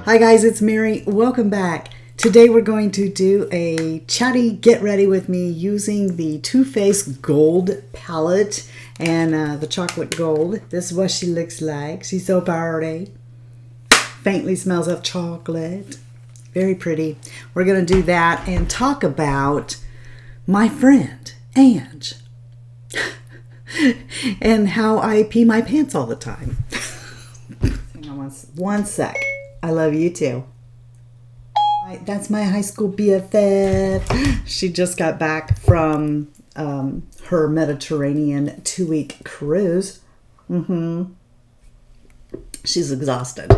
Hi guys, it's Mary. Welcome back. Today we're going to do a chatty get ready with me using the Too Faced Gold palette and the chocolate gold. This is what she looks like. She's so pretty. Faintly smells of chocolate. Very pretty. We're going to do that and talk about my friend, Ange. And how I pee my pants all the time. Hang on one sec. I love you too. That's my high school BFF. She just got back from her Mediterranean 2-week cruise. She's exhausted.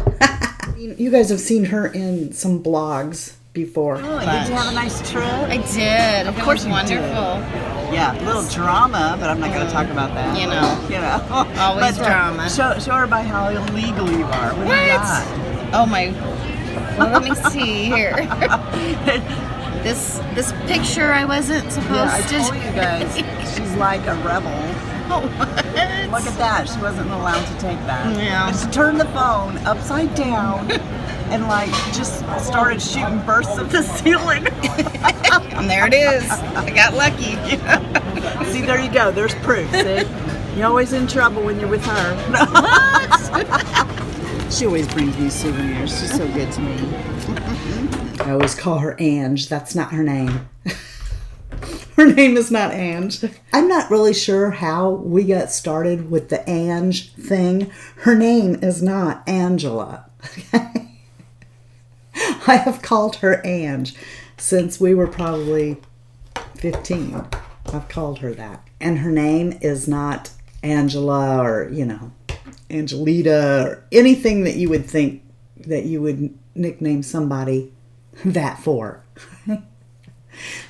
You guys have seen her in some blogs before. Oh, did you have a nice trip? I did. Of course, wonderful. Yeah, A little drama, but I'm not going to talk about that. You know, always drama. Show her by how illegal you are. What? You got? Oh my! Well, let me see here. This picture I wasn't supposed I to. told you guys, she's like a rebel. What? Look at that. She wasn't allowed to take that. Yeah. And she turned the phone upside down and just started shooting bursts at the ceiling. And there it is. I got lucky. See, there you go. There's proof. See? You're always in trouble when you're with her. What? She always brings me souvenirs. She's so good to me. I always call her Ange. That's not her name. Her name is not Ange. I'm not really sure how we got started with the Ange thing. Her name is not Angela. I have called her Ange since we were probably 15. I've called her that. And her name is not Angela or, Angelita or anything that you would think that you would nickname somebody that for.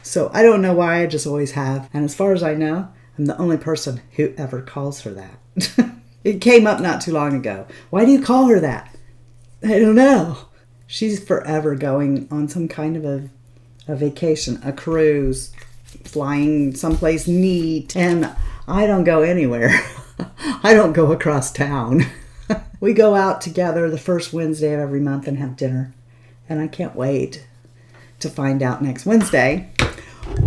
So I don't know why, I just always have. And as far as I know, I'm the only person who ever calls her that. It came up not too long ago. Why do you call her that? I don't know. She's forever going on some kind of a vacation, a cruise, flying someplace neat. And I don't go anywhere. I don't go across town. We go out together the first Wednesday of every month and have dinner. And I can't wait to find out next Wednesday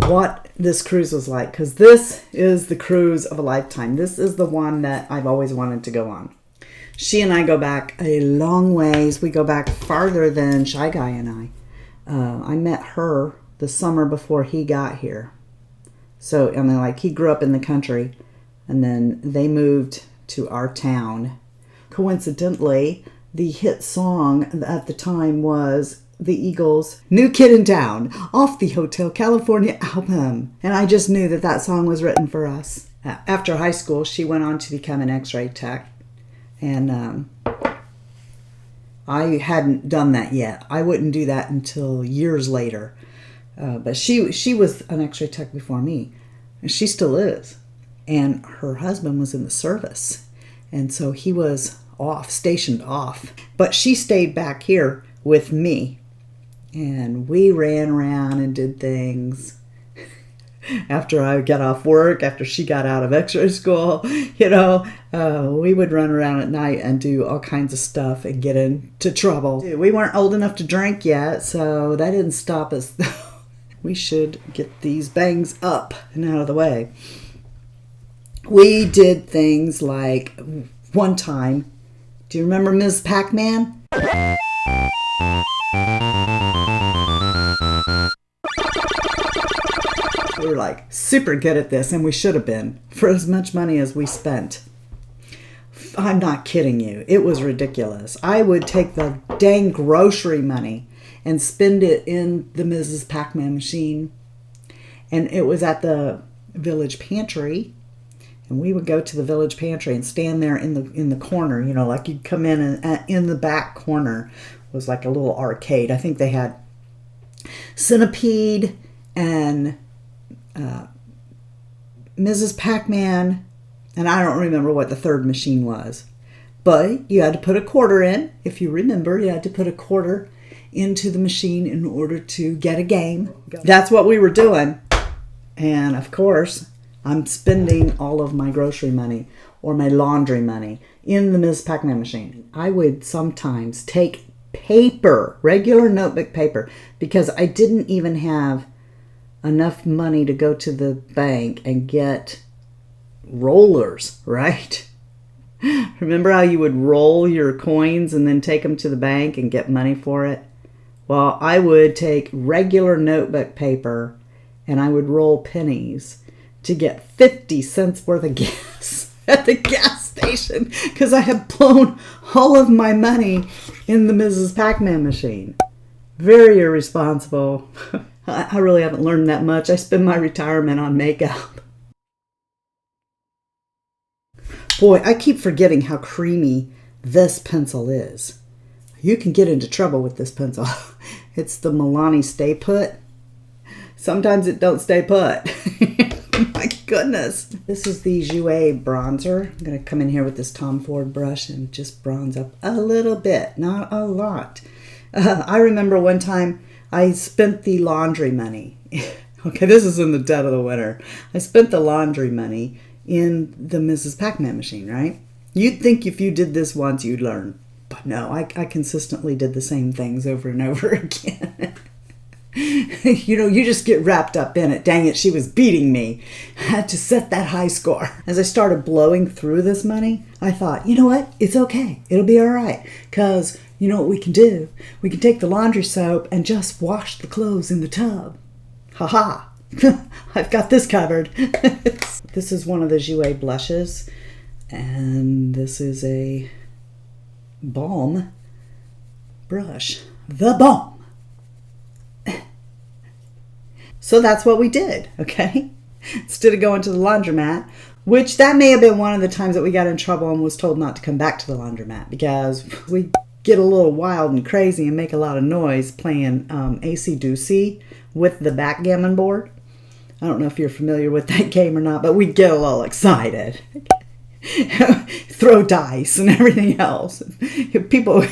what this cruise was like. Because this is the cruise of a lifetime. This is the one that I've always wanted to go on. She and I go back a long ways. We go back farther than Shy Guy and I. I met her the summer before he got here. So, he grew up in the country. And then they moved to our town. Coincidentally, the hit song at the time was the Eagles' New Kid in Town off the Hotel California album. And I just knew that song was written for us. After high school, she went on to become an x-ray tech. And I hadn't done that yet. I wouldn't do that until years later. But she was an x-ray tech before me. And she still is. And her husband was in the service. And so he was stationed off. But she stayed back here with me. And we ran around and did things. After I got off work, after she got out of x-ray school, we would run around at night and do all kinds of stuff and get into trouble. We weren't old enough to drink yet, so that didn't stop us. We should get these bangs up and out of the way. We did things like one time, do you remember Ms. Pac-Man? We were super good at this, and we should have been, for as much money as we spent. I'm not kidding you. It was ridiculous. I would take the dang grocery money and spend it in the Mrs. Pac-Man machine. And it was at the village pantry. And we would go to the village pantry and stand there in the corner, you'd come in and in the back corner was like a little arcade. I think they had Centipede and Mrs. Pac-Man, and I don't remember what the third machine was. But you had to put a quarter in. If you remember, you had to put a quarter into the machine in order to get a game. That's what we were doing. And of course, I'm spending all of my grocery money or my laundry money in the Ms. Pac-Man machine. I would sometimes take paper, regular notebook paper, because I didn't even have enough money to go to the bank and get rollers, right? Remember how you would roll your coins and then take them to the bank and get money for it? Well, I would take regular notebook paper and I would roll pennies to get 50 cents worth of gas at the gas station because I had blown all of my money in the Mrs. Pac-Man machine. Very irresponsible. I really haven't learned that much. I spend my retirement on makeup. Boy, I keep forgetting how creamy this pencil is. You can get into trouble with this pencil. It's the Milani Stay Put. Sometimes it don't stay put. My goodness. This is the Jouer bronzer. I'm going to come in here with this Tom Ford brush and just bronze up a little bit, not a lot. I remember one time I spent the laundry money. Okay, this is in the dead of the winter. I spent the laundry money in the Mrs. Pac-Man machine, right? You'd think if you did this once, you'd learn. But no, I consistently did the same things over and over again. You know, you just get wrapped up in it. Dang it, she was beating me. I had to set that high score. As I started blowing through this money, I thought, you know what? It's okay. It'll be all right. Because you know what we can do? We can take the laundry soap and just wash the clothes in the tub. Ha-ha. I've got this covered. This is one of the Jouer blushes. And this is a balm brush. The balm. So that's what we did, okay? Instead of going to the laundromat, which that may have been one of the times that we got in trouble and was told not to come back to the laundromat because we get a little wild and crazy and make a lot of noise playing AC-Doocy with the backgammon board. I don't know if you're familiar with that game or not, but we get a little excited. Throw dice and everything else. People...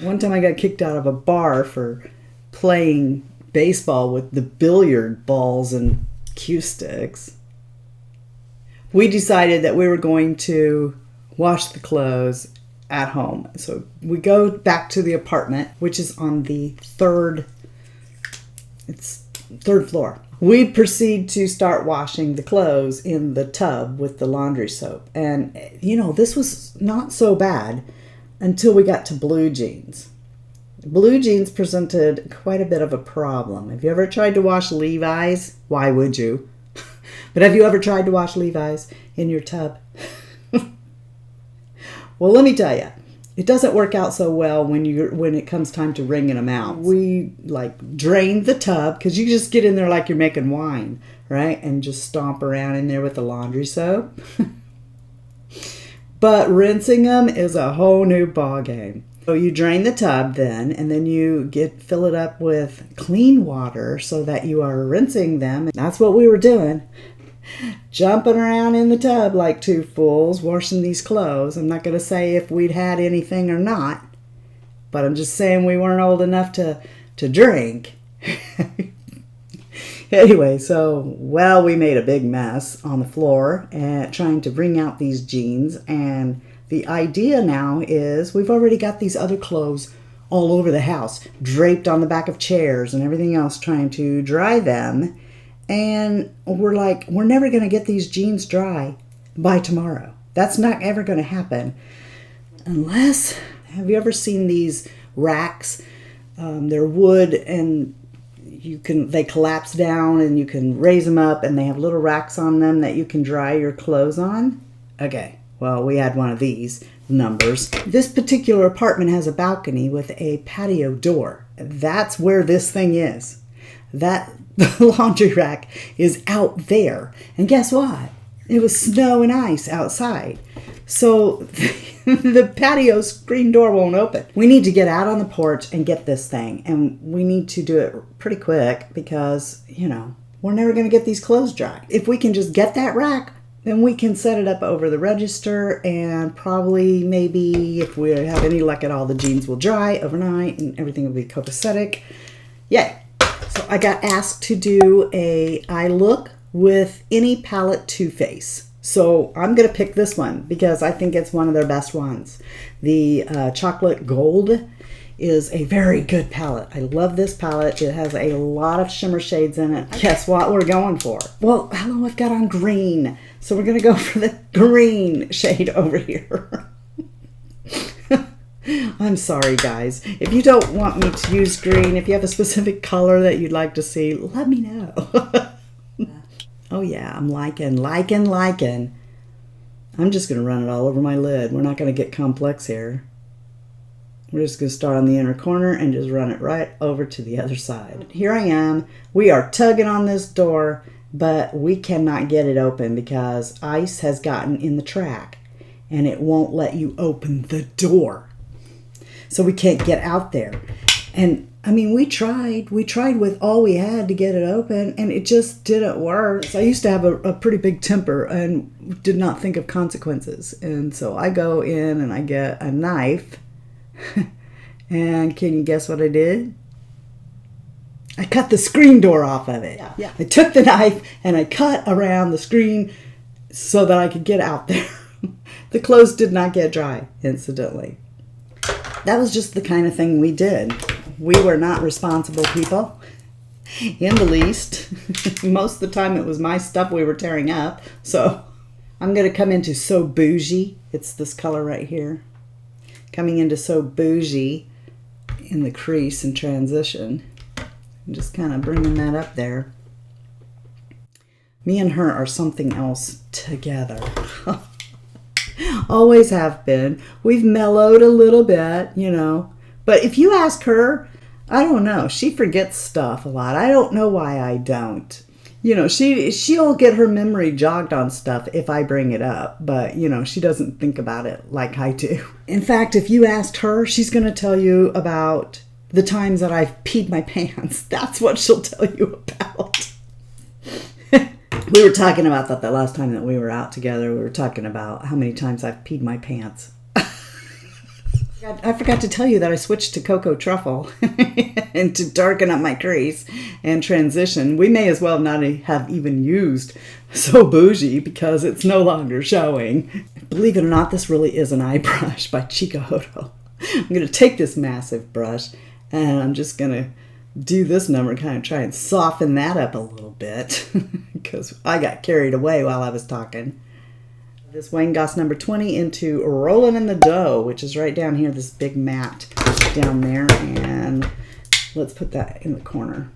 One time I got kicked out of a bar for playing baseball with the billiard balls and cue sticks. We decided that we were going to wash the clothes at home. So we go back to the apartment, which is on the third floor. We proceed to start washing the clothes in the tub with the laundry soap. And, you know, this was not so bad until we got to blue jeans. Blue jeans presented quite a bit of a problem. Have you ever tried to wash Levi's? Why would you? But have you ever tried to wash Levi's in your tub? Well, let me tell you, it doesn't work out so well when it comes time to wringing them out. We drained the tub because you just get in there like you're making wine, right? And just stomp around in there with the laundry soap. But rinsing them is a whole new ball game. So you drain the tub then, and then you fill it up with clean water so that you are rinsing them. That's what we were doing. Jumping around in the tub like two fools, washing these clothes. I'm not going to say if we'd had anything or not, but I'm just saying we weren't old enough to drink. Anyway, we made a big mess on the floor and trying to wring out these jeans, and the idea now is we've already got these other clothes all over the house, draped on the back of chairs and everything else, trying to dry them. And we're like, we're never going to get these jeans dry by tomorrow. That's not ever going to happen. Unless, have you ever seen these racks? They're wood and they collapse down and you can raise them up and they have little racks on them that you can dry your clothes on. Okay. Well, we had one of these numbers. This particular apartment has a balcony with a patio door. That's where this thing is. The laundry rack is out there. And guess what? It was snow and ice outside. So the patio screen door won't open. We need to get out on the porch and get this thing. And we need to do it pretty quick because, we're never going to get these clothes dry. If we can just get that rack, then we can set it up over the register and probably maybe if we have any luck at all, the jeans will dry overnight and everything will be copacetic. Yay. So I got asked to do a eye look with any palette Too Faced. So I'm going to pick this one because I think it's one of their best ones. The Chocolate Gold is a very good palette. I love this palette. It has a lot of shimmer shades in it. Guess what we're going for? Well, hello, I've got on green. So we're going to go for the green shade over here. I'm sorry, guys. If you don't want me to use green, if you have a specific color that you'd like to see, let me know. Oh yeah, I'm liking. I'm just going to run it all over my lid. We're not going to get complex here. We're just going to start on the inner corner and just run it right over to the other side. Here I am. We are tugging on this door, but we cannot get it open because ice has gotten in the track and it won't let you open the door. So we can't get out there. And I mean, we tried with all we had to get it open and it just didn't work. So I used to have a pretty big temper and did not think of consequences. And so I go in and I get a knife. And can you guess what I did? I cut the screen door off of it. Yeah. I took the knife and I cut around the screen so that I could get out there. The clothes did not get dry, incidentally. That was just the kind of thing we did. We were not responsible people in the least. Most of the time it was my stuff we were tearing up. So I'm going to come into So Bougie. It's this color right here. Coming into So Bougie in the crease and transition. I'm just kind of bringing that up there. Me and her are something else together. Always have been. We've mellowed a little bit, you know. But if you ask her, I don't know. She forgets stuff a lot. I don't know why I don't. You know, she'll get her memory jogged on stuff if I bring it up. But, you know, she doesn't think about it like I do. In fact, if you asked her, she's going to tell you about the times that I've peed my pants. That's what she'll tell you about. We were talking about that the last time that we were out together. We were talking about how many times I've peed my pants. I forgot to tell you that I switched to cocoa truffle and to darken up my crease and transition. We may as well not have even used So Bougie because it's no longer showing. Believe it or not, this really is an eye brush by Chica-Hodo. I'm going to take this massive brush and I'm just going to do this number, kind of try and soften that up a little bit because I got carried away while I was talking. This Wayne Goss number 20 into Rolling in the Dough, which is right down here, this big mat down there, and let's put that in the corner.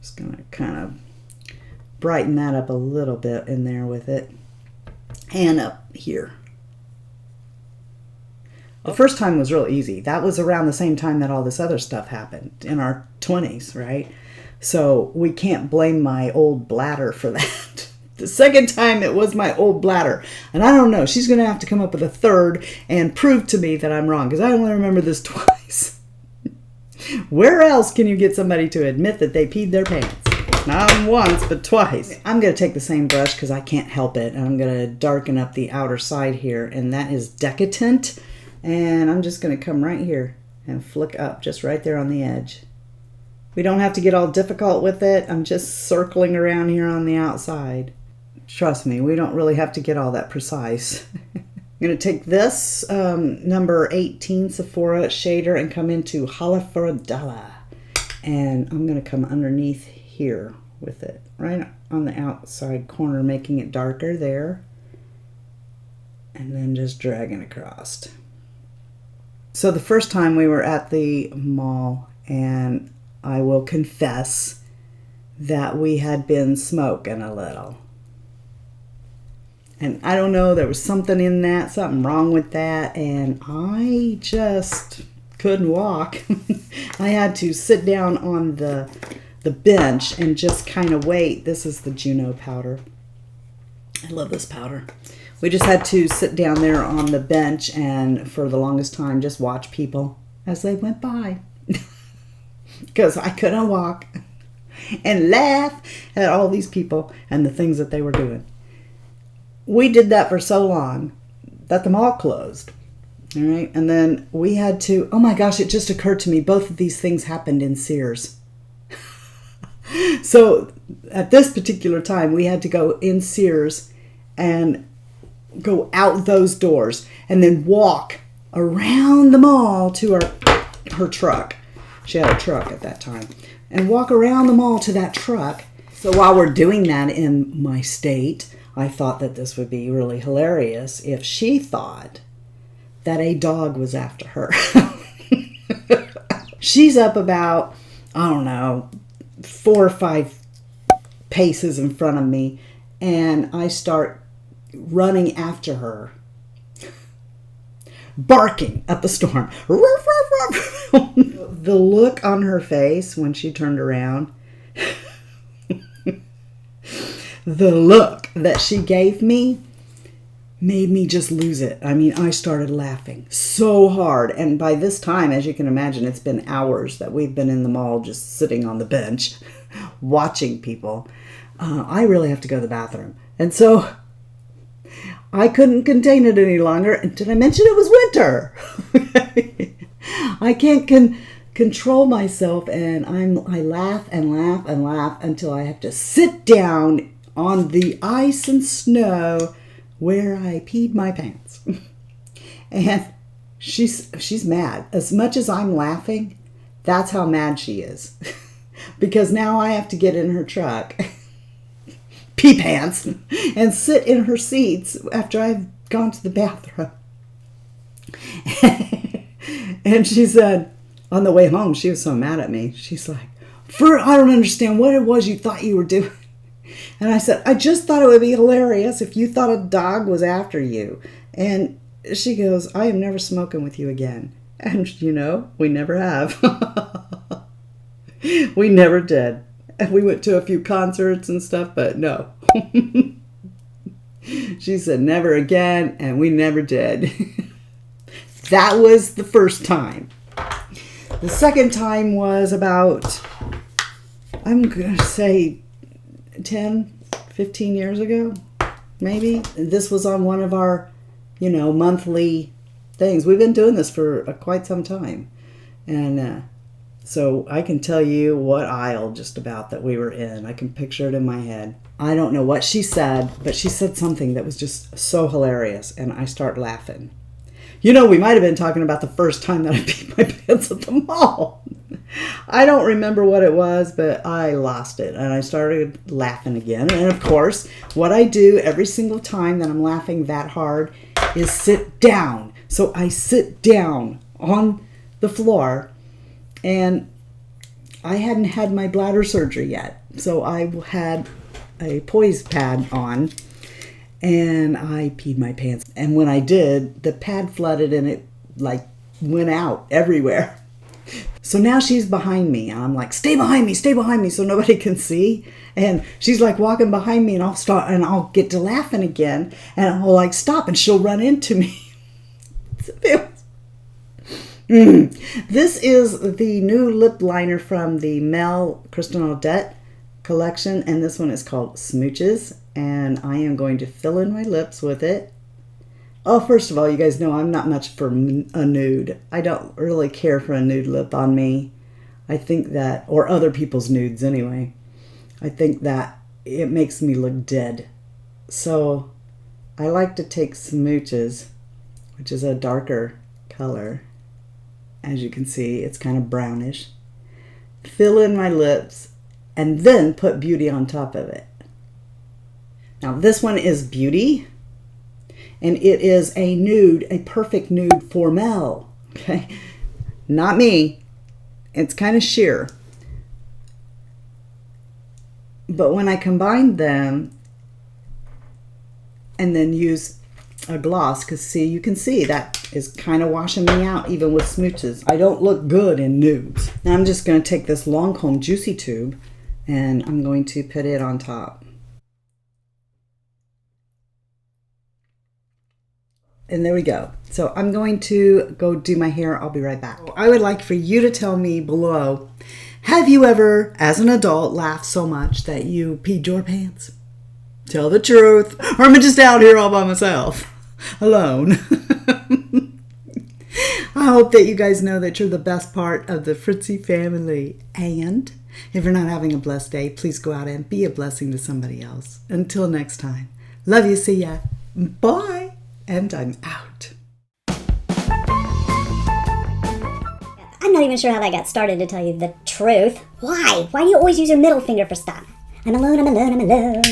Just gonna kind of brighten that up a little bit in there with it, and up here. The first time was real easy. That was around the same time that all this other stuff happened, in our 20s, right? So we can't blame my old bladder for that. The second time it was my old bladder. And I don't know, she's going to have to come up with a third and prove to me that I'm wrong, because I only remember this twice. Where else can you get somebody to admit that they peed their pants? Not once, but twice. I'm going to take the same brush because I can't help it. And I'm going to darken up the outer side here. And that is Decadent. And I'm just going to come right here and flick up just right there on the edge. We don't have to get all difficult with it. I'm just circling around here on the outside. Trust me, we don't really have to get all that precise. I'm going to take this number 18 Sephora shader and come into Halafaradella. And I'm going to come underneath here with it, right on the outside corner, making it darker there. And then just dragging across. So the first time we were at the mall, and I will confess that we had been smoking a little. And I don't know, there was something in that, something wrong with that, and I just couldn't walk. I had to sit down on the bench and just kind of wait. This is the Juno powder. I love this powder. We just had to sit down there on the bench and for the longest time just watch people as they went by. Because I couldn't walk. And laugh at all these people and the things that they were doing. We did that for so long that the mall closed. All right. And then we had to, oh my gosh, it just occurred to me, both of these things happened in Sears. So at this particular time, we had to go in Sears and go out those doors and then walk around the mall to her truck. She had a truck at that time. And walk around the mall to that truck. So while we're doing that in my state, I thought that this would be really hilarious if she thought that a dog was after her. She's up about, I don't know, 4 or 5 paces in front of me, and I start running after her, barking up a storm. The look on her face when she turned around, the look that she gave me made me just lose it. I mean, I started laughing so hard. And by this time, as you can imagine, it's been hours that we've been in the mall just sitting on the bench watching people. I really have to go to the bathroom. And so I couldn't contain it any longer. And did I mention it was winter? I can't control myself, and I laugh and laugh and laugh until I have to sit down on the ice and snow where I peed my pants. And she's mad. As much as I'm laughing, that's how mad she is. Because now I have to get in her truck, pee pants, and sit in her seats after I've gone to the bathroom. And she said, on the way home, she was so mad at me. She's like, I don't understand what it was you thought you were doing. And I said, I just thought it would be hilarious if you thought a dog was after you. And she goes, I am never smoking with you again. And, we never have. We never did. And we went to a few concerts and stuff, but no. She said, never again, and we never did. That was the first time. The second time was about, I'm going to say 10, 15 years ago, maybe. This was on one of our, monthly things. We've been doing this for quite some time. And so I can tell you what aisle just about that we were in. I can picture it in my head. I don't know what she said, but she said something that was just so hilarious, and I start laughing. We might have been talking about the first time that I peed my pants at the mall. I don't remember what it was, but I lost it, and I started laughing again. And of course, what I do every single time that I'm laughing that hard is sit down. So I sit down on the floor, and I hadn't had my bladder surgery yet. So I had a poise pad on, and I peed my pants. And when I did, the pad flooded and it went out everywhere. So now she's behind me, and I'm like, stay behind me so nobody can see. And she's walking behind me, and I'll get to laughing again, and I'll stop, and she'll run into me. This is the new lip liner from the Christian Audette collection, and this one is called Smooches, and I am going to fill in my lips with it. Oh, first of all, you guys know I'm not much for a nude. I don't really care for a nude lip on me. I think that, or other people's nudes anyway, I think that it makes me look dead. So I like to take Smooches, which is a darker color. As you can see, it's kind of brownish. Fill in my lips, and then put Beauty on top of it. Now this one is Beauty, and it is a nude, a perfect nude for Mel. Okay, not me. It's kind of sheer. But when I combine them and then use a gloss, because see, you can see that is kind of washing me out even with Smooches. I don't look good in nudes. Now I'm just going to take this Lancome Juicy Tube, and I'm going to put it on top. And there we go. So I'm going to go do my hair. I'll be right back. I would like for you to tell me below, have you ever, as an adult, laughed so much that you peed your pants? Tell the truth. Or am I just out here all by myself, alone? I hope that you guys know that you're the best part of the Fritzy family. And If you're not having a blessed day, please go out and be a blessing to somebody else. Until next time. Love you. See ya. Bye. And I'm out. I'm not even sure how that got started, to tell you the truth. Why? Why do you always use your middle finger for stuff? I'm alone, I'm alone, I'm alone.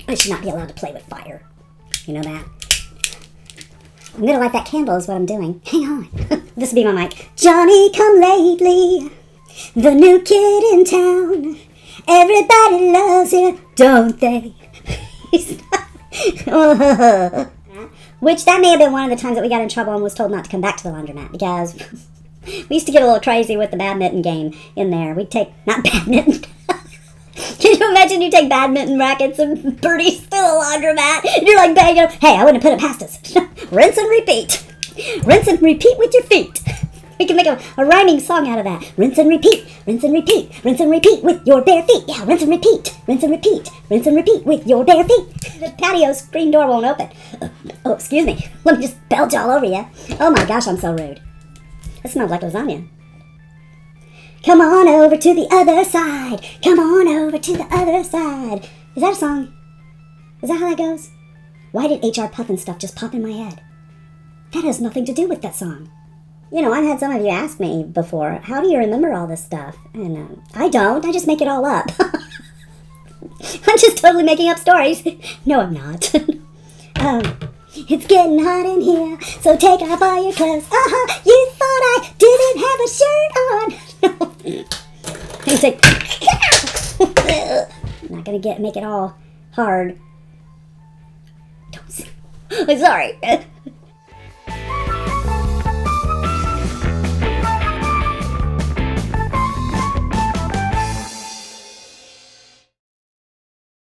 I should not be allowed to play with fire. You know that? I'm gonna light that candle is what I'm doing. Hang on. This will be my mic. Johnny come lately, the new kid in town. Everybody loves him, don't they? Which that may have been one of the times that we got in trouble and was told not to come back to the laundromat, because we used to get a little crazy with the badminton game in there. We'd take, not badminton. Can you imagine you take badminton rackets and Bertie's still a laundromat? And you're like banging them. Hey, I wouldn't put it past us. Rinse and repeat. Rinse and repeat with your feet. We can make a rhyming song out of that. Rinse and repeat. Rinse and repeat. Rinse and repeat with your bare feet. Yeah, rinse and repeat. Rinse and repeat. Rinse and repeat with your bare feet. The patio screen door won't open. Oh, excuse me. Let me just belch all over you. Oh my gosh, I'm so rude. It smells like lasagna. Come on over to the other side. Come on over to the other side. Is that a song? Is that how that goes? Why did HR Puffin stuff just pop in my head? That has nothing to do with that song. You know, I've had some of you ask me before, how do you remember all this stuff? And I don't. I just make it all up. I'm just totally making up stories. No, I'm not. It's getting hot in here, so take off all your clothes. You thought I didn't have a shirt on. It's like, I'm not gonna make it all hard. Don't. I'm sorry.